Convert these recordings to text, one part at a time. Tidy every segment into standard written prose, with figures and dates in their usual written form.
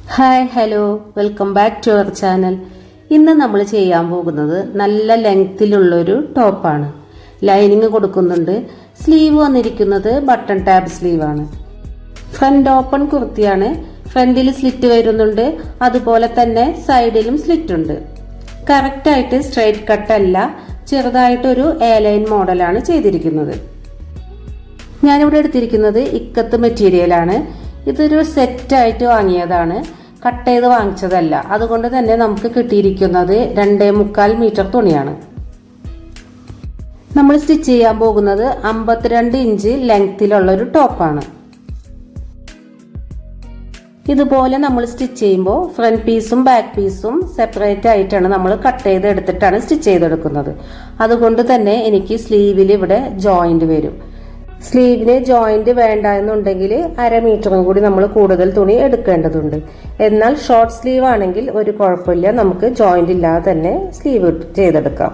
Hi hello welcome back to our channel. ഇന്ന് നമ്മൾ ചെയ്യാൻ പോകുന്നത് നല്ല ലെങ്തിലുള്ളൊരു ടോപ്പാണ്. ലൈനിങ് കൊടുക്കുന്നുണ്ട്. സ്ലീവ് വന്നിരിക്കുന്നത് ബട്ടൺ ടാബ് സ്ലീവാണ്. ഫ്രണ്ട് ഓപ്പൺ കുർത്തിയാണ്. ഫ്രണ്ടിൽ സ്ലിറ്റ് വരുന്നുണ്ട്, അതുപോലെ തന്നെ സൈഡിലും സ്ലിറ്റ് ഉണ്ട്. കറക്റ്റായിട്ട് സ്ട്രൈറ്റ് കട്ടല്ല, ചെറുതായിട്ടൊരു എ ലൈൻ മോഡലാണ് ചെയ്തിരിക്കുന്നത്. ഞാനിവിടെ എടുത്തിരിക്കുന്നത് ഇക്കത്ത് മെറ്റീരിയലാണ്. ഇതൊരു സെറ്റായിട്ട് വാങ്ങിയതാണ്, കട്ട് ചെയ്ത് വാങ്ങിച്ചതല്ല. അതുകൊണ്ട് തന്നെ നമുക്ക് കിട്ടിയിരിക്കുന്നത് 2.25 മീറ്റർ തുണിയാണ്. നമ്മൾ സ്റ്റിച്ച് ചെയ്യാൻ പോകുന്നത് 52 ഇഞ്ച് ലെങ്തിലുള്ള ഒരു ടോപ്പാണ്. ഇതുപോലെ നമ്മൾ സ്റ്റിച്ച് ചെയ്യുമ്പോൾ ഫ്രണ്ട് പീസും ബാക്ക് പീസും സെപ്പറേറ്റ് ആയിട്ടാണ് നമ്മൾ കട്ട് ചെയ്ത് എടുത്തിട്ടാണ് സ്റ്റിച്ച് ചെയ്തെടുക്കുന്നത്. അതുകൊണ്ട് തന്നെ എനിക്ക് സ്ലീവിൽ ഇവിടെ ജോയിന്റ് വരും. സ്ലീവിന് ജോയിന്റ് വേണ്ട എന്നുണ്ടെങ്കിൽ 1/2 മീറ്ററും കൂടി നമ്മൾ കൂടുതൽ തുണി എടുക്കേണ്ടതുണ്ട്. എന്നാൽ ഷോർട്ട് സ്ലീവ് ആണെങ്കിൽ ഒരു കുഴപ്പമില്ല, നമുക്ക് ജോയിന്റ് ഇല്ലാതെ തന്നെ സ്ലീവ് ചെയ്തെടുക്കാം.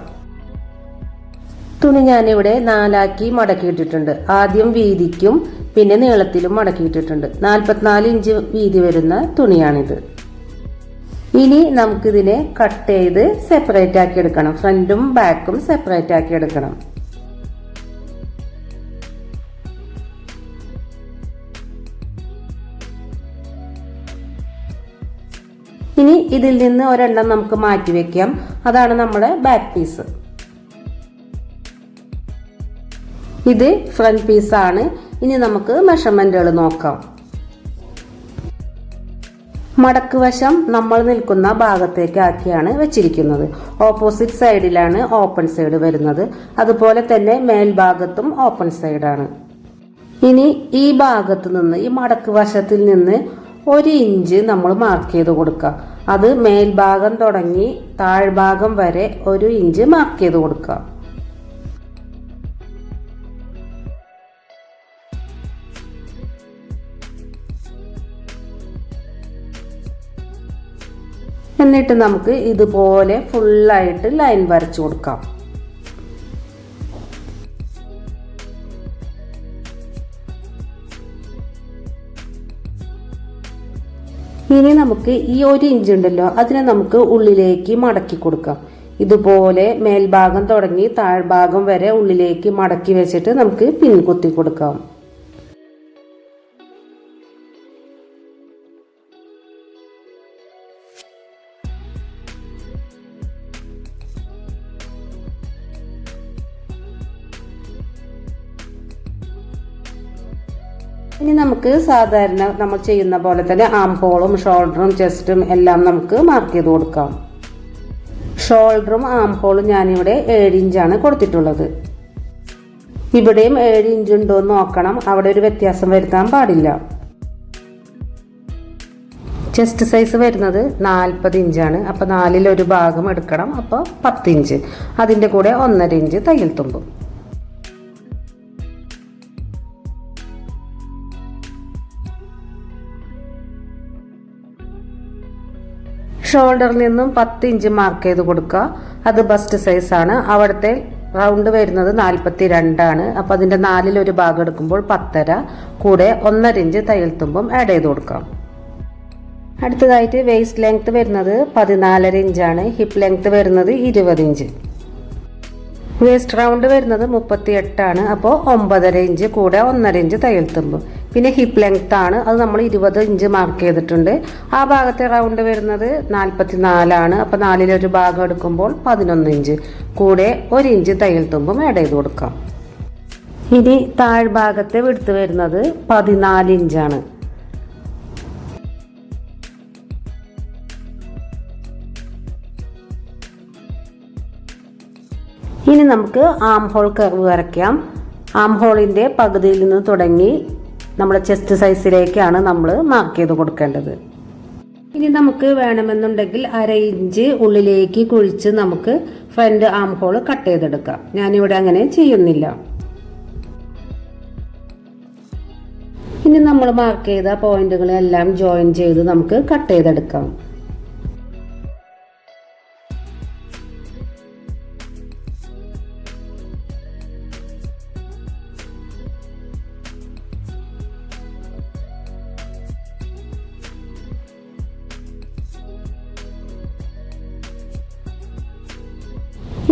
തുണി ഞാനിവിടെ 4 ആക്കി മടക്കിയിട്ടിട്ടുണ്ട്. ആദ്യം വീതിക്കും പിന്നെ നീളത്തിലും മടക്കിയിട്ടിട്ടുണ്ട്. 44 ഇഞ്ച് വീതി വരുന്ന തുണിയാണിത്. ഇനി നമുക്കിതിനെ കട്ട് ചെയ്ത് സെപ്പറേറ്റ് ആക്കി എടുക്കണം. ഫ്രണ്ടും ബാക്കും സെപ്പറേറ്റ് ആക്കി എടുക്കണം. ഇനി ഇതിൽ നിന്ന് ഒരെണ്ണം നമുക്ക് മാറ്റി വെക്കാം. അതാണ് നമ്മുടെ ബാക്ക് പീസ്. ഇത് ഫ്രണ്ട് പീസാണ്. ഇനി നമുക്ക് മെഷർമെന്റുകൾ നോക്കാം. മടക്ക് വശം നമ്മൾ നിൽക്കുന്ന ഭാഗത്തേക്ക് ആക്കിയാണ് വെച്ചിരിക്കുന്നത്. ഓപ്പോസിറ്റ് സൈഡിലാണ് ഓപ്പൺ സൈഡ് വരുന്നത്. അതുപോലെ തന്നെ മേൽഭാഗത്തും ഓപ്പൺ സൈഡാണ്. ഇനി ഈ ഭാഗത്ത് നിന്ന്, ഈ മടക്ക് വശത്തിൽ നിന്ന് 1 ഇഞ്ച് നമ്മൾ മാർക്ക് ചെയ്ത് കൊടുക്കുക. അത് മേൽഭാഗം തുടങ്ങി താഴ്ഭാഗം വരെ 1 ഇഞ്ച് മാർക്ക് ചെയ്ത് കൊടുക്കുക. എന്നിട്ട് നമുക്ക് ഇതുപോലെ ഫുള്ളായിട്ട് ലൈൻ വരച്ചു കൊടുക്കാം. ഇനി നമുക്ക് ഈ 1 ഇഞ്ച് ഉണ്ടല്ലോ, അതിനെ നമുക്ക് ഉള്ളിലേക്ക് മടക്കി കൊടുക്കാം. ഇതുപോലെ മേൽഭാഗം തുടങ്ങി താഴ്ഭാഗം വരെ ഉള്ളിലേക്ക് മടക്കി വെച്ചിട്ട് നമുക്ക് പിൻ കുത്തി കൊടുക്കാം. ഇനി നമുക്ക് സാധാരണ നമ്മൾ ചെയ്യുന്ന പോലെ തന്നെ ആം ഹോളും ഷോൾഡറും ചെസ്റ്റും എല്ലാം നമുക്ക് മാർക്ക് ചെയ്ത് കൊടുക്കാം. ഷോൾഡറും ആം ഹോളും ഞാനിവിടെ 7 ഇഞ്ചാണ് കൊടുത്തിട്ടുള്ളത്. ഇവിടെയും 7 ഇഞ്ച് ഉണ്ടോ എന്ന് നോക്കണം. അവിടെ ഒരു വ്യത്യാസം വരുത്താൻ പാടില്ല. ചെസ്റ്റ് സൈസ് വരുന്നത് 40 ഇഞ്ചാണ്. അപ്പോൾ 4ൽ ഒരു ഭാഗം എടുക്കണം. അപ്പോൾ 10 ഇഞ്ച്. അതിൻ്റെ കൂടെ 1.5 ഇഞ്ച് തയ്യൽ തുമ്പും. ഷോൾഡറിൽ നിന്നും 10 ഇഞ്ച് മാർക്ക് ചെയ്ത് കൊടുക്കുക. അത് ബസ്റ്റ് സൈസാണ്. അവിടുത്തെ റൗണ്ട് വരുന്നത് 42 ആണ്. അപ്പോൾ അതിൻ്റെ 4ൽ ഒരു ഭാഗം എടുക്കുമ്പോൾ 10.5, കൂടെ 1.5 ഇഞ്ച് തയ്യൽ തുമ്പും ആഡ് ചെയ്ത് കൊടുക്കാം. അടുത്തതായിട്ട് വേസ്റ്റ് ലെങ്ത് വരുന്നത് 14.5 ഇഞ്ചാണ്. ഹിപ്പ് ലെങ്ത് വരുന്നത് 20 ഇഞ്ച്. വേസ്റ്റ് റൗണ്ട് വരുന്നത് 38 ആണ്. അപ്പോൾ 9.5 ഇഞ്ച് കൂടെ 1.5 ഇഞ്ച് തയ്യൽ തുമ്പ്. പിന്നെ ഹിപ്പ് ലെങ്ത് ആണ്, അത് നമ്മൾ 20 ഇഞ്ച് മാർക്ക് ചെയ്തിട്ടുണ്ട്. ആ ഭാഗത്തെ റൗണ്ട് വരുന്നത് 44 ആണ്. അപ്പോൾ 4ൽ ഒരു ഭാഗം എടുക്കുമ്പോൾ 11 ഇഞ്ച് കൂടെ 1 ഇഞ്ച് തയ്യൽ തുമ്പും ആഡ് ചെയ്ത് കൊടുക്കാം. ഇനി താഴ്ഭാഗത്തെ വിടുത്ത് വരുന്നത് 14 ഇഞ്ചാണ്. ഇനി നമുക്ക് ആം ഹോൾ കർവ് വരയ്ക്കാം. ആം ഹോളിൻ്റെ പകുതിയിൽ നിന്ന് തുടങ്ങി നമ്മുടെ ചെസ്റ്റ് സൈസിലേക്കാണ് നമ്മൾ മാർക്ക് ചെയ്ത് കൊടുക്കേണ്ടത്. ഇനി നമുക്ക് വേണമെന്നുണ്ടെങ്കിൽ 1/2 ഇഞ്ച് ഉള്ളിലേക്ക് കുഴിച്ച് നമുക്ക് ഫ്രണ്ട് ആം ഹോൾ കട്ട് ചെയ്തെടുക്കാം. ഞാനിവിടെ അങ്ങനെ ചെയ്യുന്നില്ല. ഇനി നമ്മൾ മാർക്ക് ചെയ്ത പോയിന്റുകളെല്ലാം ജോയിൻ ചെയ്ത് നമുക്ക് കട്ട് ചെയ്തെടുക്കാം.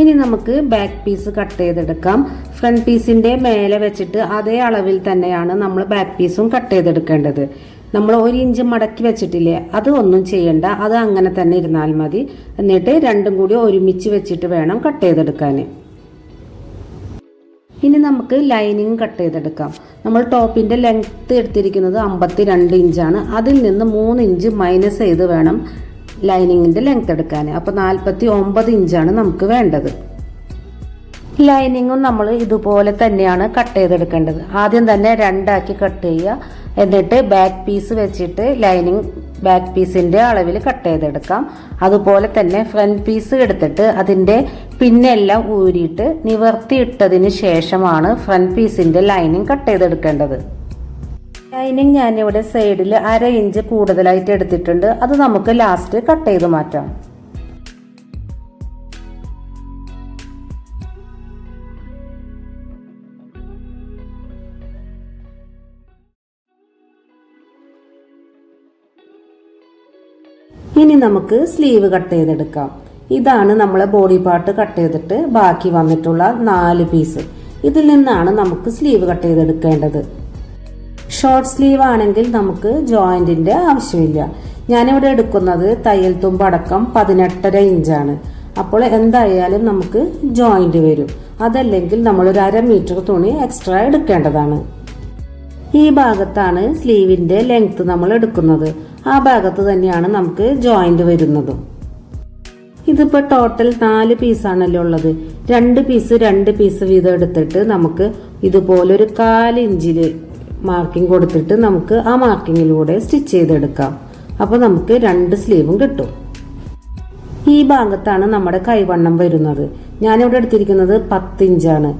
ഇനി നമുക്ക് ബാക്ക് പീസ് കട്ട് ചെയ്തെടുക്കാം. ഫ്രണ്ട് പീസിന്റെ മേലെ വെച്ചിട്ട് അതേ അളവിൽ തന്നെയാണ് നമ്മൾ ബാക്ക് പീസും കട്ട് ചെയ്തെടുക്കേണ്ടത്. നമ്മൾ 1 ഇഞ്ച് മടക്കി വെച്ചിട്ടില്ലേ, അത് ഒന്നും ചെയ്യണ്ട, അത് അങ്ങനെ തന്നെ ഇരുന്നാൽ മതി. എന്നിട്ട് രണ്ടും കൂടി ഒരുമിച്ച് വെച്ചിട്ട് വേണം കട്ട് ചെയ്തെടുക്കാൻ. ഇനി നമുക്ക് ലൈനിങ് കട്ട് ചെയ്തെടുക്കാം. നമ്മൾ ടോപ്പിന്റെ ലെങ്ത് എടുത്തിരിക്കുന്നത് 52 ഇഞ്ചാണ്. അതിൽ നിന്ന് 3 ഇഞ്ച് മൈനസ് ചെയ്ത് വേണം ലൈനിങ്ങിന്റെ ലെങ്ത് എടുക്കാൻ. അപ്പോൾ 49 ഇഞ്ചാണ് നമുക്ക് വേണ്ടത്. ലൈനിങ്ങും നമ്മൾ ഇതുപോലെ തന്നെയാണ് കട്ട് ചെയ്തെടുക്കേണ്ടത്. ആദ്യം തന്നെ രണ്ടാക്കി കട്ട് ചെയ്യുക. എന്നിട്ട് ബാക്ക് പീസ് വെച്ചിട്ട് ലൈനിങ് ബാക്ക് പീസിന്റെ അളവിൽ കട്ട് ചെയ്തെടുക്കാം. അതുപോലെ തന്നെ ഫ്രണ്ട് പീസ് എടുത്തിട്ട് അതിന്റെ പിന്നെല്ലാം ഊരിയിട്ട് നിവർത്തിയിട്ടതിന് ശേഷമാണ് ഫ്രണ്ട് പീസിന്റെ ലൈനിങ് കട്ട് ചെയ്തെടുക്കേണ്ടത്. ലൈനിങ് ഞാനിവിടെ സൈഡിൽ 1/2 ഇഞ്ച് കൂടുതലായിട്ട് എടുത്തിട്ടുണ്ട്. അത് നമുക്ക് ലാസ്റ്റ് കട്ട് ചെയ്ത് മാറ്റാം. ഇനി നമുക്ക് സ്ലീവ് കട്ട് ചെയ്തെടുക്കാം. ഇതാണ് നമ്മളെ ബോഡി പാർട്ട് കട്ട് ചെയ്തിട്ട് ബാക്കി വന്നിട്ടുള്ള 4 പീസ്. ഇതിൽ നിന്നാണ് നമുക്ക് സ്ലീവ് കട്ട് ചെയ്തെടുക്കേണ്ടത്. ഷോർട്ട് സ്ലീവ് ആണെങ്കിൽ നമുക്ക് ജോയിന്റിന്റെ ആവശ്യമില്ല. ഞാനിവിടെ എടുക്കുന്നത് തയ്യൽ തുമ്പടക്കം 18.5 ഇഞ്ചാണ്. അപ്പോൾ എന്തായാലും നമുക്ക് ജോയിന്റ് വരും. അതല്ലെങ്കിൽ നമ്മൾ ഒരു 1/2 മീറ്റർ തുണി എക്സ്ട്രാ എടുക്കേണ്ടതാണ്. ഈ ഭാഗത്താണ് സ്ലീവിന്റെ ലെങ്ത് നമ്മൾ എടുക്കുന്നത്. ആ ഭാഗത്ത് തന്നെയാണ് നമുക്ക് ജോയിന്റ് വരുന്നതും. ഇതിപ്പോ ടോട്ടൽ 4 പീസാണല്ലോ ഉള്ളത്. 2 പീസ് വീതം എടുത്തിട്ട് നമുക്ക് ഇതുപോലൊരു 1/4 ഇഞ്ചില് മാർക്കിംഗ് കൊടുത്തിട്ട് നമുക്ക് ആ മാർക്കിങ്ങിലൂടെ സ്റ്റിച്ച് ചെയ്തെടുക്കാം. അപ്പോൾ നമുക്ക് 2 സ്ലീവും കിട്ടും. ഈ ഭാഗത്താണ് നമ്മുടെ കൈവണ്ണം വരുന്നത്. ഞാനിവിടെ എടുത്തിരിക്കുന്നത് 10 ഇഞ്ചാണ്.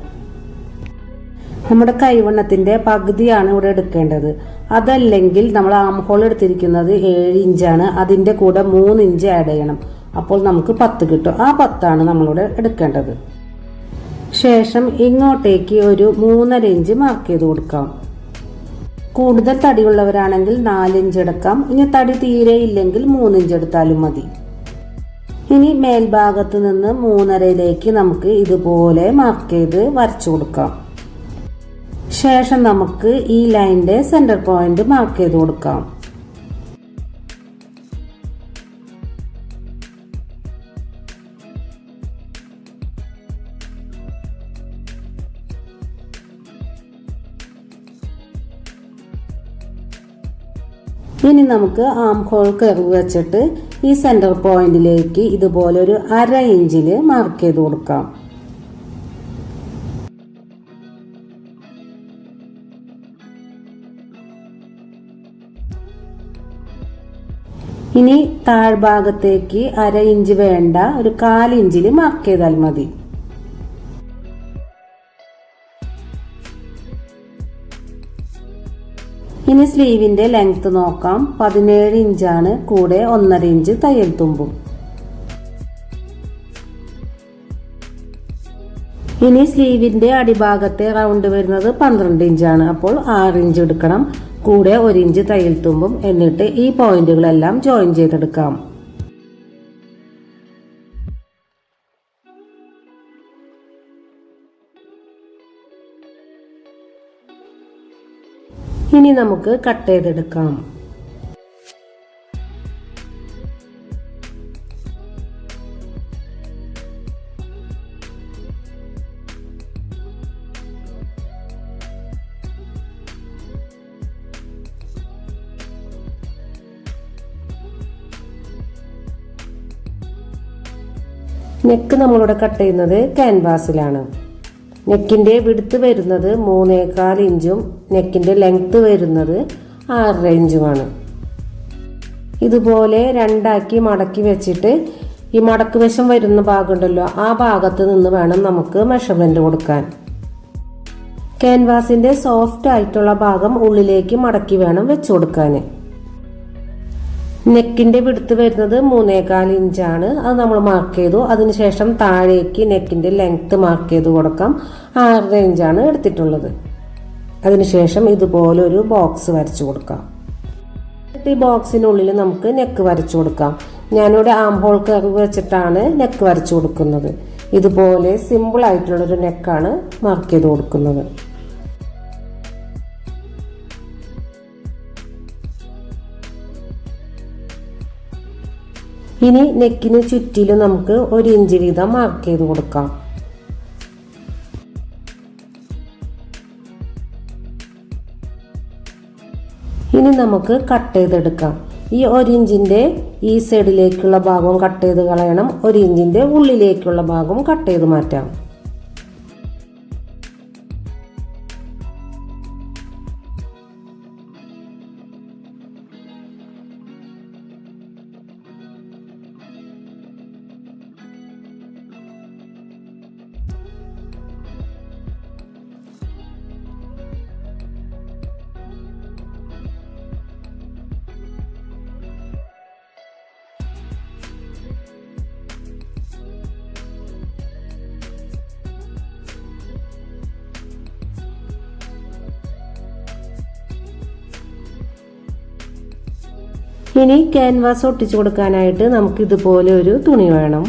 നമ്മുടെ കൈവണ്ണത്തിന്റെ പകുതിയാണ് ഇവിടെ എടുക്കേണ്ടത്. അതല്ലെങ്കിൽ നമ്മൾ ആം ഹോൾ എടുത്തിരിക്കുന്നത് 7 ഇഞ്ചാണ്. അതിന്റെ കൂടെ 3 ഇഞ്ച് ആഡ് ചെയ്യണം. അപ്പോൾ നമുക്ക് 10 കിട്ടും. ആ 10ആണ് നമ്മളിവിടെ എടുക്കേണ്ടത്. ശേഷം ഇങ്ങോട്ടേക്ക് ഒരു 3.5 ഇഞ്ച് മാർക്ക് ചെയ്ത് കൊടുക്കാം. കൂടുതൽ തടിയുള്ളവരാണെങ്കിൽ 4 ഇഞ്ച് എടുക്കാം. ഇനി തടി തീരെ ഇല്ലെങ്കിൽ 3 ഇഞ്ച് എടുത്താലും മതി. ഇനി മേൽഭാഗത്ത് നിന്ന് 3.5ലേക്ക് നമുക്ക് ഇതുപോലെ മാർക്ക് ചെയ്ത് വരച്ചു കൊടുക്കാം. ശേഷം നമുക്ക് ഈ ലൈനിന്റെ സെന്റർ പോയിന്റ് മാർക്ക് ചെയ്ത് കൊടുക്കാം. ഇനി നമുക്ക് ആം ഹോൾ കർവ് വെച്ചിട്ട് ഈ സെന്റർ പോയിന്റിലേക്ക് ഇതുപോലെ ഒരു 1/2 ഇഞ്ചില് മാർക്ക് ചെയ്ത് കൊടുക്കാം. ഇനി താഴ്ഭാഗത്തേക്ക് 1/2 ഇഞ്ച് വേണ്ട, ഒരു 1/4 ഇഞ്ചില് മാർക്ക് ചെയ്താൽ മതി. ഇനി സ്ലീവിന്റെ ലെങ്ത് നോക്കാം. 17 ഇഞ്ചാണ്. കൂടെ 1.5 ഇഞ്ച് തയ്യൽ തുമ്പും. ഇനി സ്ലീവിന്റെ അടിഭാഗത്തെ റൗണ്ട് വരുന്നത് 12 ഇഞ്ചാണ്. അപ്പോൾ 6 ഇഞ്ച് എടുക്കണം. കൂടെ 1 ഇഞ്ച് തയ്യൽ തുമ്പും. എന്നിട്ട് ഈ പോയിന്റുകളെല്ലാം ജോയിൻ ചെയ്തെടുക്കാം. ഇനി നമുക്ക് കട്ട് ചെയ്തെടുക്കാം. നെക്ക് നമ്മളിവിടെ കട്ട് ചെയ്യുന്നത് ക്യാൻവാസിലാണ്. നെക്കിന്റെ വിഡ്ത്ത് വരുന്നത് 3.25 ഇഞ്ചും നെക്കിന്റെ ലെങ്ത് വരുന്നത് 6.5 ഇഞ്ചുമാണ്. ഇതുപോലെ രണ്ടാക്കി മടക്കി വെച്ചിട്ട് ഈ മടക്ക് വശം വരുന്ന ഭാഗമുണ്ടല്ലോ, ആ ഭാഗത്ത് നിന്ന് വേണം നമുക്ക് മെഷർമെന്റ് കൊടുക്കാൻ. ക്യാൻവാസിന്റെ സോഫ്റ്റ് ആയിട്ടുള്ള ഭാഗം ഉള്ളിലേക്ക് മടക്കി വേണം വെച്ചു കൊടുക്കാൻ. നെക്കിന്റെ വിഡ്ത്ത് വരുന്നത് 3.25 ഇഞ്ചാണ്. അത് നമ്മൾ മാർക്ക് ചെയ്തു. അതിനുശേഷം താഴേക്ക് നെക്കിന്റെ ലെങ്ത് മാർക്ക് ചെയ്ത് കൊടുക്കാം. 6.5 ഇഞ്ചാണ് എടുത്തിട്ടുള്ളത്. അതിനുശേഷം ഇതുപോലെ ഒരു ബോക്സ് വരച്ചു കൊടുക്കാം. ഈ ബോക്സിനുള്ളിൽ നമുക്ക് നെക്ക് വരച്ചു കൊടുക്കാം. ഞാനിവിടെ ആം ഹോൾ കർവ് വെച്ചിട്ടാണ് നെക്ക് വരച്ചു കൊടുക്കുന്നത്. ഇതുപോലെ സിമ്പിൾ ആയിട്ടുള്ളൊരു നെക്കാണ് മാർക്ക് ചെയ്ത് കൊടുക്കുന്നത്. ഇനി നെക്കിന് ചുറ്റിലും നമുക്ക് 1 ഇഞ്ച് വീതം മാർക്ക് ചെയ്ത് കൊടുക്കാം. ഇനി നമുക്ക് കട്ട് ചെയ്തെടുക്കാം. ഈ 1 ഇഞ്ചിന്റെ ഈ സൈഡിലേക്കുള്ള ഭാഗം കട്ട് ചെയ്ത് കളയണം. 1 ഇഞ്ചിന്റെ ഉള്ളിലേക്കുള്ള ഭാഗം കട്ട് ചെയ്ത് മാറ്റാം. ഇനി ക്യാൻവാസ് ഒട്ടിച്ചു കൊടുക്കാനായിട്ട് നമുക്ക് ഇതുപോലെ ഒരു തുണി വേണം.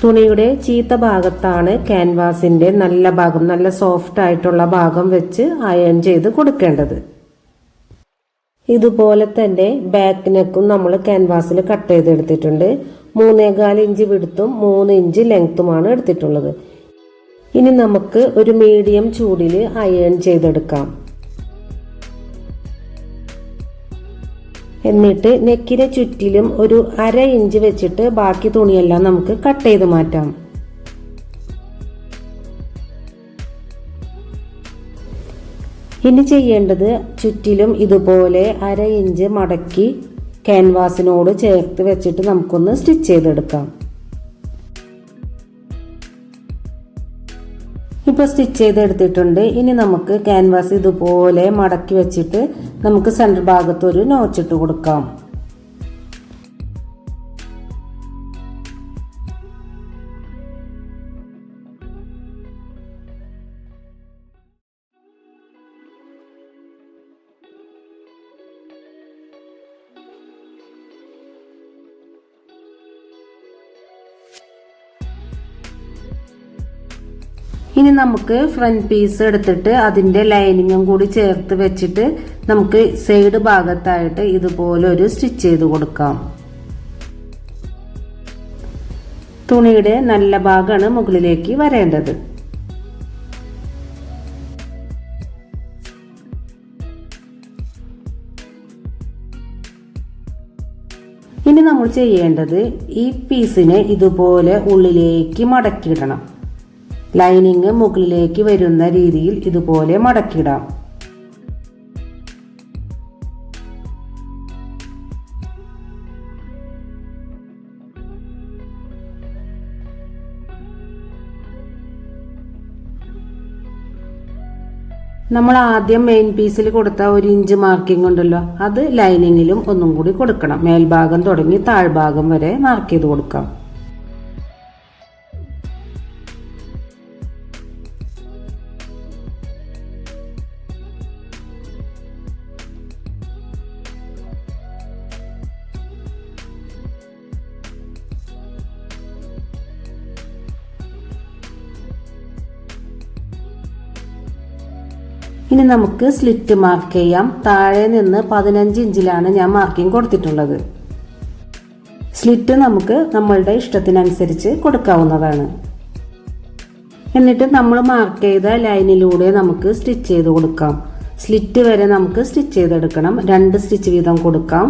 തുണിയുടെ ചീത്ത ഭാഗത്താണ് ക്യാൻവാസിന്റെ നല്ല ഭാഗം, നല്ല സോഫ്റ്റ് ആയിട്ടുള്ള ഭാഗം വെച്ച് അയൺ ചെയ്ത് കൊടുക്കേണ്ടത്. ഇതുപോലെ തന്നെ ബാക്ക് നെക്കും നമ്മൾ ക്യാൻവാസിൽ കട്ട് ചെയ്തെടുത്തിട്ടുണ്ട്. 3.25 ഇഞ്ച് വിഡ്ത്തും 3 ഇഞ്ച് ലെങ്ത്തുമാണ് എടുത്തിട്ടുള്ളത്. ഇനി നമുക്ക് ഒരു മീഡിയം ചൂടിൽ അയൺ ചെയ്തെടുക്കാം. എന്നിട്ട് നെക്കിന് ചുറ്റിലും ഒരു 1/2 ഇഞ്ച് വെച്ചിട്ട് ബാക്കി തുണിയെല്ലാം നമുക്ക് കട്ട് ചെയ്ത് മാറ്റാം. ഇനി ചെയ്യേണ്ടത് ചുറ്റിലും ഇതുപോലെ 1/2 ഇഞ്ച് മടക്കി ക്യാൻവാസിനോട് ചേർത്ത് വെച്ചിട്ട് നമുക്കൊന്ന് സ്റ്റിച്ച് ചെയ്തെടുക്കാം. ഇപ്പോൾ സ്റ്റിച്ച് ചെയ്തെടുത്തിട്ടുണ്ട്. ഇനി നമുക്ക് ക്യാൻവാസ് ഇതുപോലെ മടക്കി വെച്ചിട്ട് നമുക്ക് സെൻറ്റർ ഭാഗത്ത് ഒരു നോച്ചിട്ട് കൊടുക്കാം. ഇനി നമുക്ക് ഫ്രണ്ട് പീസ് എടുത്തിട്ട് അതിന്റെ ലൈനിങ്ങും കൂടി ചേർത്ത് വെച്ചിട്ട് നമുക്ക് സൈഡ് ഭാഗത്തായിട്ട് ഇതുപോലെ ഒരു സ്റ്റിച്ച് ചെയ്ത് കൊടുക്കാം. തുണിയുടെ നല്ല ഭാഗമാണ് മുകളിലേക്ക് വരേണ്ടത്. ഇനി നമ്മൾ ചെയ്യേണ്ടത് ഈ പീസിനെ ഇതുപോലെ ഉള്ളിലേക്ക് മടക്കിയിടണം. ലൈനിങ് മുകളിലേക്ക് വരുന്ന രീതിയിൽ ഇതുപോലെ മടക്കിയിടാം. നമ്മൾ ആദ്യം മെയിൻ പീസിൽ കൊടുത്ത 1 ഇഞ്ച് മാർക്കിംഗ് ഉണ്ടല്ലോ, അത് ലൈനിങ്ങിലും ഒന്നും കൂടി കൊടുക്കണം. മേൽഭാഗം തുടങ്ങി താഴ്ഭാഗം വരെ മാർക്ക് ചെയ്ത് കൊടുക്കാം. ഇനി നമുക്ക് സ്ലിറ്റ് മാർക്ക് ചെയ്യാം. താഴെ നിന്ന് 15 ഇഞ്ചിലാണ് ഞാൻ മാർക്കിംഗ് കൊടുത്തിട്ടുള്ളത്. സ്ലിറ്റ് നമുക്ക് നമ്മളുടെ ഇഷ്ടത്തിനനുസരിച്ച് കൊടുക്കാവുന്നതാണ്. എന്നിട്ട് നമ്മൾ മാർക്ക് ചെയ്ത ലൈനിലൂടെ നമുക്ക് സ്റ്റിച്ച് ചെയ്ത് കൊടുക്കാം. സ്ലിറ്റ് വരെ നമുക്ക് സ്റ്റിച്ച് ചെയ്തെടുക്കണം. 2 സ്റ്റിച്ച് വീതം കൊടുക്കാം.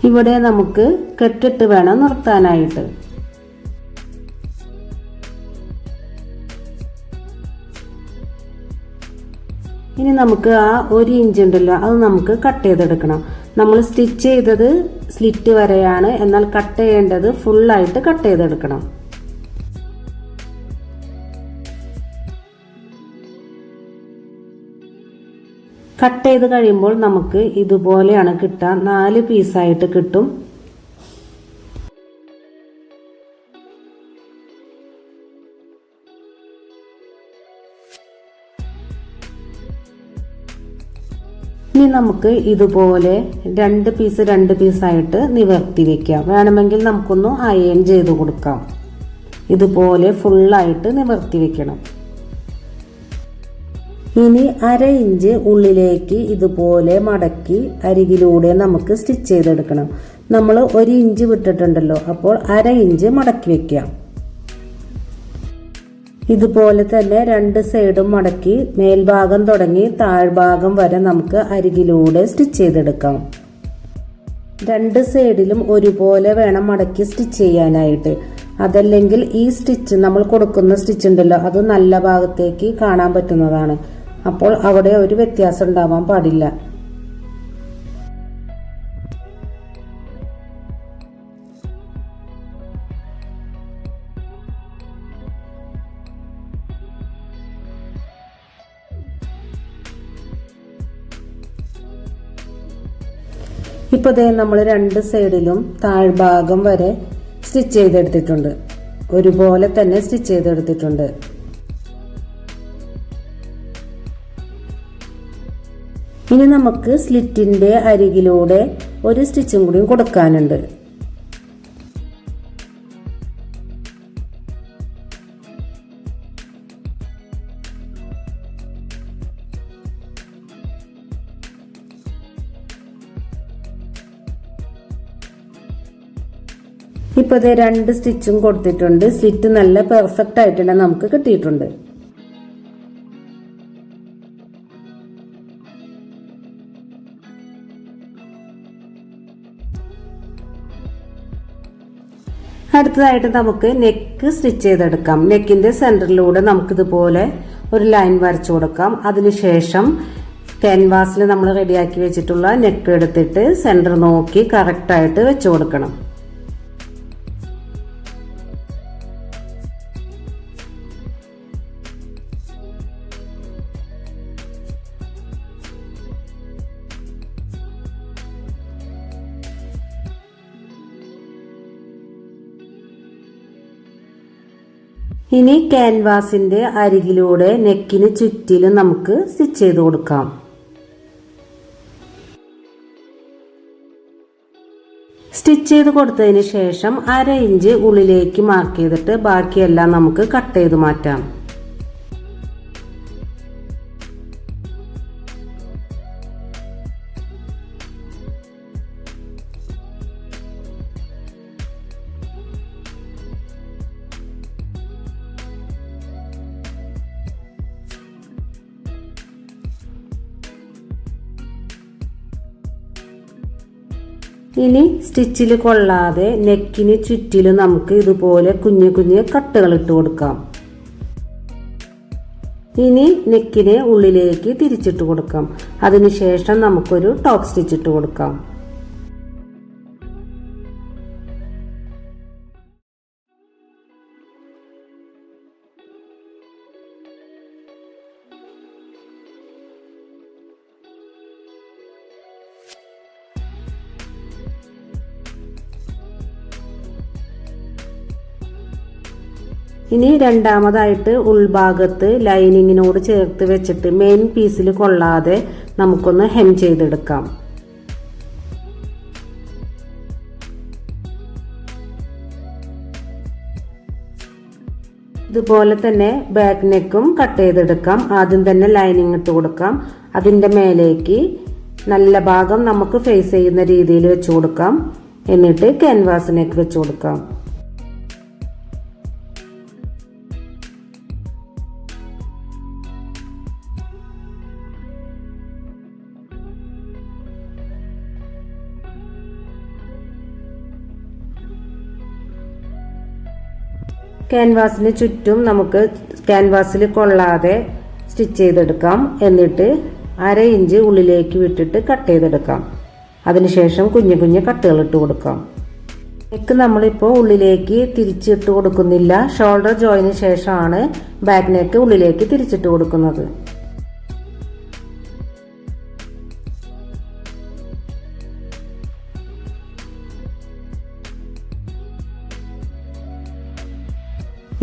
ഇവിടെ നമുക്ക് കെട്ടിട്ട് വേണം നിർത്താനായിട്ട്. ഇനി നമുക്ക് ആ 1 ഇഞ്ച് ഉണ്ടല്ലോ, അത് നമുക്ക് കട്ട് ചെയ്തെടുക്കണം. നമ്മൾ സ്റ്റിച്ച് ചെയ്തത് സ്ലിറ്റ് വരെയാണ്, എന്നാൽ കട്ട് ചെയ്യേണ്ടത് ഫുള്ളായിട്ട് കട്ട് ചെയ്തെടുക്കണം. കട്ട് ചെയ്ത് കഴിയുമ്പോൾ നമുക്ക് ഇതുപോലെയാണ് കിട്ടുക. 4 പീസായിട്ട് കിട്ടും. ഇനി നമുക്ക് ഇതുപോലെ രണ്ട് പീസായിട്ട് നിവർത്തി വെക്കാം. വേണമെങ്കിൽ നമുക്കൊന്ന് അയൺ ചെയ്ത് കൊടുക്കാം. ഇതുപോലെ ഫുള്ളായിട്ട് നിവർത്തി വെക്കണം. ഇനി 1/2 ഇഞ്ച് ഉള്ളിലേക്ക് ഇതുപോലെ മടക്കി അരികിലൂടെ നമുക്ക് സ്റ്റിച്ച് ചെയ്തെടുക്കണം. നമ്മൾ 1 ഇഞ്ച് വിട്ടിട്ടുണ്ടല്ലോ, അപ്പോൾ 1/2 ഇഞ്ച് മടക്കി വെക്കാം. ഇതുപോലെ തന്നെ 2 സൈഡും മടക്കി മേൽഭാഗം തുടങ്ങി താഴ്ഭാഗം വരെ നമുക്ക് അരികിലൂടെ സ്റ്റിച്ച് ചെയ്തെടുക്കാം. 2 സൈഡിലും ഒരുപോലെ വേണം മടക്കി സ്റ്റിച്ച് ചെയ്യാനായിട്ട്. അതല്ലെങ്കിൽ ഈ സ്റ്റിച്ച് നമ്മൾ കൊടുക്കുന്ന സ്റ്റിച്ച് ഉണ്ടല്ലോ, അത് നല്ല ഭാഗത്തേക്ക് കാണാൻ പറ്റുന്നതാണ്. അപ്പോൾ അവിടെ ഒരു വ്യത്യാസം ഉണ്ടാവാൻ പാടില്ല. ഇപ്പോൾ ദേ നമ്മൾ 2 സൈഡിലും താഴ്ഭാഗം വരെ സ്റ്റിച്ച് ചെയ്തെടുത്തിട്ടുണ്ട്. ഒരുപോലെ തന്നെ സ്റ്റിച്ച് ചെയ്തെടുത്തിട്ടുണ്ട്. ഇനി നമുക്ക് സ്ലിറ്റിന്റെ അരികിലൂടെ ഒരു സ്റ്റിച്ചും കൂടി കൊടുക്കാനുണ്ട്. ഇപ്പോൾ ഇത് 2 സ്റ്റിച്ചും കൊടുത്തിട്ടുണ്ട്. സ്ലിറ്റ് നല്ല പെർഫെക്റ്റ് ആയിട്ട് തന്നെ നമുക്ക് കിട്ടിയിട്ടുണ്ട്. അടുത്തതായിട്ട് നമുക്ക് നെക്ക് സ്റ്റിച്ച് ചെയ്തെടുക്കാം. നെക്കിന്റെ സെന്ററിലൂടെ നമുക്കിതുപോലെ ഒരു ലൈൻ വരച്ചു കൊടുക്കാം. അതിനുശേഷം ക്യാൻവാസിൽ നമ്മൾ റെഡിയാക്കി വെച്ചിട്ടുള്ള നെക്ക് എടുത്തിട്ട് സെന്റർ നോക്കി കറക്റ്റായിട്ട് വെച്ചു കൊടുക്കണം. ഇനി ക്യാൻവാസിന്റെ അരികിലൂടെ നെക്കിന് ചുറ്റിലും നമുക്ക് സ്റ്റിച്ച് ചെയ്ത് കൊടുക്കാം. സ്റ്റിച്ച് ചെയ്ത് കൊടുത്തതിന് ശേഷം 1/2 ഇഞ്ച് ഉള്ളിലേക്ക് മാർക്ക് ചെയ്തിട്ട് ബാക്കിയെല്ലാം നമുക്ക് കട്ട് ചെയ്ത് മാറ്റാം. ഇനി സ്റ്റിച്ചിൽ കൊള്ളാതെ നെക്കിന് ചുറ്റിലും നമുക്ക് ഇതുപോലെ കുഞ്ഞു കുഞ്ഞു കട്ടുകൾ ഇട്ട് കൊടുക്കാം. ഇനി നെക്കിനെ ഉള്ളിലേക്ക് തിരിച്ചിട്ട് കൊടുക്കാം. അതിനുശേഷം നമുക്കൊരു ടോപ്പ് സ്റ്റിച്ച് ഇട്ട് കൊടുക്കാം. ഇനി രണ്ടാമതായിട്ട് ഉൾഭാഗത്ത് ലൈനിങ്ങിനോട് ചേർത്ത് വെച്ചിട്ട് മെയിൻ പീസിൽ കൊള്ളാതെ നമുക്കൊന്ന് ഹെം ചെയ്തെടുക്കാം. ഇതുപോലെ തന്നെ ബാക്ക് നെക്കും കട്ട് ചെയ്തെടുക്കാം. ആദ്യം തന്നെ ലൈനിങ് ഇട്ട് കൊടുക്കാം. അതിൻ്റെ മേലേക്ക് നല്ല ഭാഗം നമുക്ക് ഫേസ് ചെയ്യുന്ന രീതിയിൽ വെച്ച് കൊടുക്കാം. എന്നിട്ട് ക്യാൻവാസ് നെക്ക് വെച്ച് കൊടുക്കാം. ക്യാൻവാസിന് ചുറ്റും നമുക്ക് ക്യാൻവാസിൽ കൊള്ളാതെ സ്റ്റിച്ച് ചെയ്തെടുക്കാം. എന്നിട്ട് 1/2 ഇഞ്ച് ഉള്ളിലേക്ക് വിട്ടിട്ട് കട്ട് ചെയ്തെടുക്കാം. അതിനുശേഷം കുഞ്ഞു കുഞ്ഞു കട്ടുകൾ ഇട്ട് കൊടുക്കാം. നെക്ക് നമ്മളിപ്പോൾ ഉള്ളിലേക്ക് തിരിച്ചിട്ട് കൊടുക്കുന്നില്ല. ഷോൾഡർ ജോയിന് ശേഷമാണ് ബാക്ക് നെക്ക് ഉള്ളിലേക്ക് തിരിച്ചിട്ട് കൊടുക്കുന്നത്.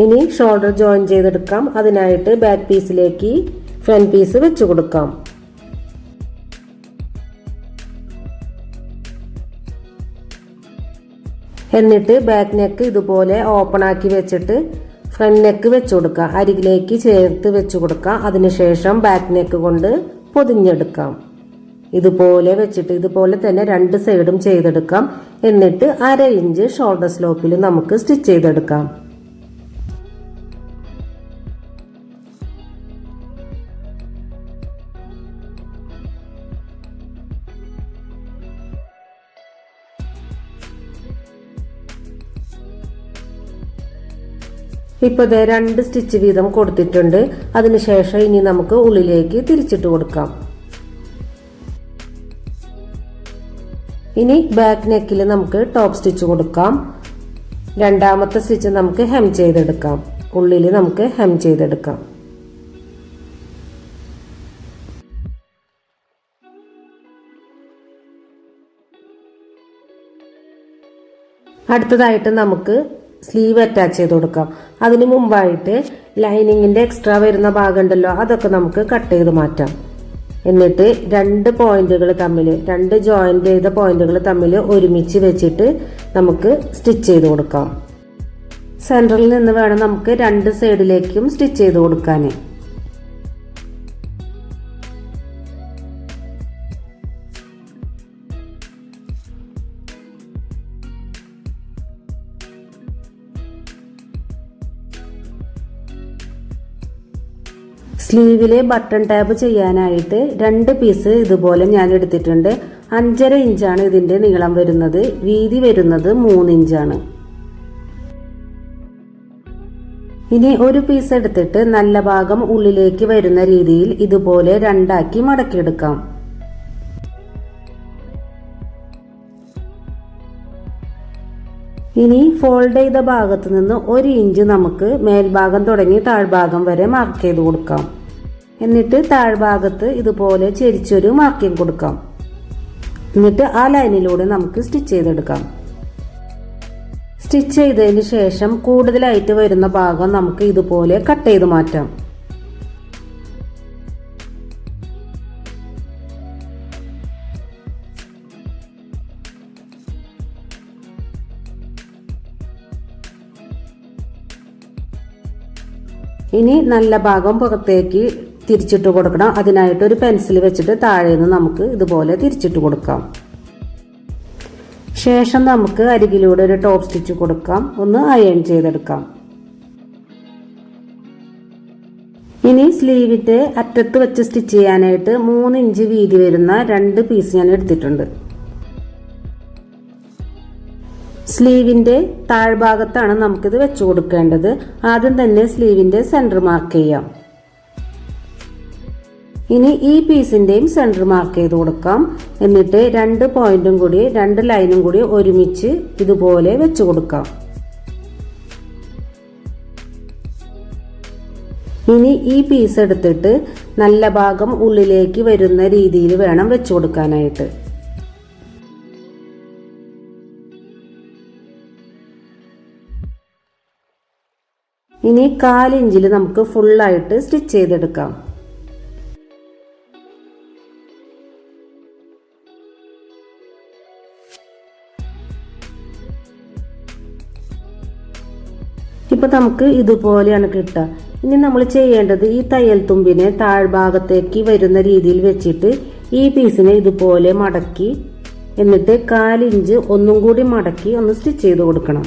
ഇനി ഷോൾഡർ ജോയിൻ ചെയ്തെടുക്കാം. അതിനായിട്ട് ബാക്ക് പീസിലേക്ക് ഫ്രണ്ട് പീസ് വെച്ച് കൊടുക്കാം. എന്നിട്ട് ബാക്ക് നെക്ക് ഇതുപോലെ ഓപ്പൺ ആക്കി വെച്ചിട്ട് ഫ്രണ്ട് നെക്ക് വെച്ച് കൊടുക്കുക, അരികിലേക്ക് ചേർത്ത് വെച്ച് കൊടുക്കുക. അതിനുശേഷം ബാക്ക് നെക്ക് കൊണ്ട് പൊതിഞ്ഞെടുക്കാം. ഇതുപോലെ വെച്ചിട്ട് ഇതുപോലെ തന്നെ രണ്ട് സൈഡും ചെയ്തെടുക്കാം. എന്നിട്ട് 1/2 ഇഞ്ച് ഷോൾഡർ സ്ലോപ്പിൽ നമുക്ക് സ്റ്റിച്ച് ചെയ്തെടുക്കാം. ഇപ്പോൾ ദേ 2 സ്റ്റിച്ച് വീതം കൊടുത്തിട്ടുണ്ട്. അതിനുശേഷം ഇനി നമുക്ക് ഉള്ളിലേക്ക് തിരിച്ചിട്ട് കൊടുക്കാം. ഇനി ബാക്ക് നെക്കിൽ നമുക്ക് ടോപ്പ് സ്റ്റിച്ച് കൊടുക്കാം. രണ്ടാമത്തെ സ്റ്റിച്ച് നമുക്ക് ഹെം ചെയ്തെടുക്കാം. ഉള്ളിൽ നമുക്ക് ഹെം ചെയ്തെടുക്കാം. അടുത്തതായിട്ട് നമുക്ക് സ്ലീവ് അറ്റാച്ച് ചെയ്ത് കൊടുക്കാം. അതിനു മുമ്പായിട്ട് ലൈനിങ്ങിന്റെ എക്സ്ട്രാ വരുന്ന ഭാഗം ഉണ്ടല്ലോ, അതൊക്കെ നമുക്ക് കട്ട് ചെയ്ത് മാറ്റാം. എന്നിട്ട് 2 പോയിന്റുകൾ തമ്മിൽ, 2 ജോയിന്റ് ചെയ്ത പോയിന്റുകൾ തമ്മിൽ ഒരുമിച്ച് വെച്ചിട്ട് നമുക്ക് സ്റ്റിച്ച് ചെയ്ത് കൊടുക്കാം. സെന്ററിൽ നിന്ന് വേണം നമുക്ക് 2 സൈഡിലേക്കും സ്റ്റിച്ച് ചെയ്ത് കൊടുക്കാൻ. സ്ലീവിലെ ബട്ടൺ ടാപ്പ് ചെയ്യാനായിട്ട് 2 പീസ് ഇതുപോലെ ഞാൻ എടുത്തിട്ടുണ്ട്. 5.5 ഇഞ്ചാണ് ഇതിന്റെ നീളം വരുന്നത്. വീതി വരുന്നത് 3 ഇഞ്ചാണ്. ഇനി ഒരു പീസ് എടുത്തിട്ട് നല്ല ഭാഗം ഉള്ളിലേക്ക് വരുന്ന രീതിയിൽ ഇതുപോലെ 2 ആക്കി മടക്കിയെടുക്കാം. ഇനി ഫോൾഡ് ചെയ്ത ഭാഗത്ത് നിന്ന് 1 ഇഞ്ച് നമുക്ക് മേൽഭാഗം തുടങ്ങി താഴ്ഭാഗം വരെ മാർക്ക് ചെയ്ത് കൊടുക്കാം. എന്നിട്ട് താഴ്ഭാഗത്ത് ഇതുപോലെ ചെരിച്ചൊരു മാർക്കിംഗ് കൊടുക്കാം. എന്നിട്ട് ആ ലൈനിലൂടെ നമുക്ക് സ്റ്റിച്ച് ചെയ്തെടുക്കാം. സ്റ്റിച്ച് ചെയ്തതിന് ശേഷം കൂടുതലായിട്ട് വരുന്ന ഭാഗം നമുക്ക് ഇതുപോലെ കട്ട് ചെയ്ത് മാറ്റാം. ഇനി നല്ല ഭാഗം പുറത്തേക്ക് തിരിച്ചിട്ട് കൊടുക്കണം. അതിനായിട്ട് ഒരു പെൻസിൽ വെച്ചിട്ട് താഴെ നിന്ന് നമുക്ക് ഇതുപോലെ തിരിച്ചിട്ട് കൊടുക്കാം. ശേഷം നമുക്ക് അരികിലൂടെ ഒരു ടോപ്പ് സ്റ്റിച്ച് കൊടുക്കാം. ഒന്ന് അയൺ ചെയ്തെടുക്കാം. ഇനി സ്ലീവിന്റെ അറ്റത്ത് വെച്ച് സ്റ്റിച്ച് ചെയ്യാനായിട്ട് 3 ഇഞ്ച് വീതി വരുന്ന 2 പീസ് ഞാൻ എടുത്തിട്ടുണ്ട്. സ്ലീവിന്റെ താഴ്ഭാഗത്താണ് നമുക്കിത് വെച്ചു കൊടുക്കേണ്ടത്. ആദ്യം തന്നെ സ്ലീവിന്റെ സെന്റർ മാർക്ക് ചെയ്യാം. ഇനി ഈ പീസിന്റെയും സെന്റർ മാർക്ക് ചെയ്ത് കൊടുക്കാം. എന്നിട്ട് 2 പോയിന്റും കൂടി 2 ലൈനും കൂടി ഒരുമിച്ച് ഇതുപോലെ വെച്ചു കൊടുക്കാം. ഇനി ഈ പീസ് എടുത്തിട്ട് നല്ല ഭാഗം ഉള്ളിലേക്ക് വരുന്ന രീതിയിൽ വേണം വെച്ചു കൊടുക്കാനായിട്ട്. ഇനി 1/4 ഇഞ്ചിൽ നമുക്ക് ഫുള്ളായിട്ട് സ്റ്റിച്ച് ചെയ്തെടുക്കാം. ഇപ്പൊ നമുക്ക് ഇതുപോലെയാണ് കിട്ടുക. ഇനി നമ്മൾ ചെയ്യേണ്ടത് ഈ തയ്യൽ തുമ്പിനെ താഴ്ഭാഗത്തേക്ക് വരുന്ന രീതിയിൽ വെച്ചിട്ട് ഈ പീസിനെ ഇതുപോലെ മടക്കി, എന്നിട്ട് 1/4 ഇഞ്ച് ഒന്നും കൂടി മടക്കി ഒന്ന് സ്റ്റിച്ച് ചെയ്ത് കൊടുക്കണം.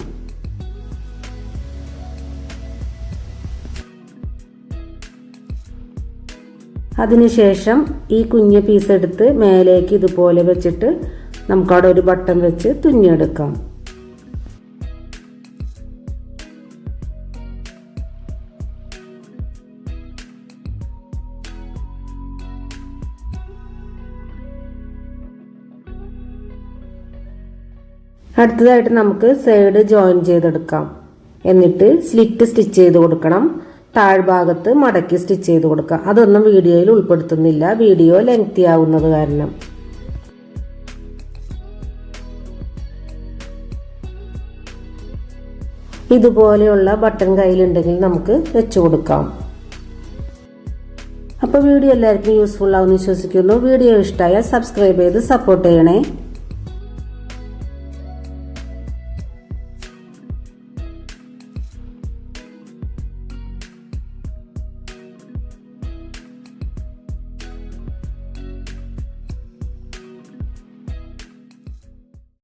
അതിനുശേഷം ഈ കുഞ്ഞ് പീസ് എടുത്ത് മേലേക്ക് ഇതുപോലെ വെച്ചിട്ട് നമുക്കവിടെ ഒരു ബട്ടൺ വെച്ച് തുന്നിയെടുക്കാം. അടുത്തതായിട്ട് നമുക്ക് സൈഡ് ജോയിൻ ചെയ്തെടുക്കാം. എന്നിട്ട് സ്ലിറ്റ് സ്റ്റിച്ച് ചെയ്ത് കൊടുക്കണം. താഴ്ഭാഗത്ത് മടക്കി സ്റ്റിച്ച് ചെയ്ത് കൊടുക്കാം. അതൊന്നും വീഡിയോയിൽ ഉൾപ്പെടുത്തുന്നില്ല, വീഡിയോ ലെങ്തി ആവുന്നത് കാരണം. ഇതുപോലെയുള്ള ബട്ടൺ കയ്യിലുണ്ടെങ്കിൽ നമുക്ക് വെച്ചു കൊടുക്കാം. അപ്പോൾ വീഡിയോ എല്ലാവർക്കും യൂസ്ഫുൾ ആവുമെന്ന് വിശ്വസിക്കുന്നു. വീഡിയോ ഇഷ്ടമായാൽ സബ്സ്ക്രൈബ് ചെയ്ത് സപ്പോർട്ട് ചെയ്യണേ.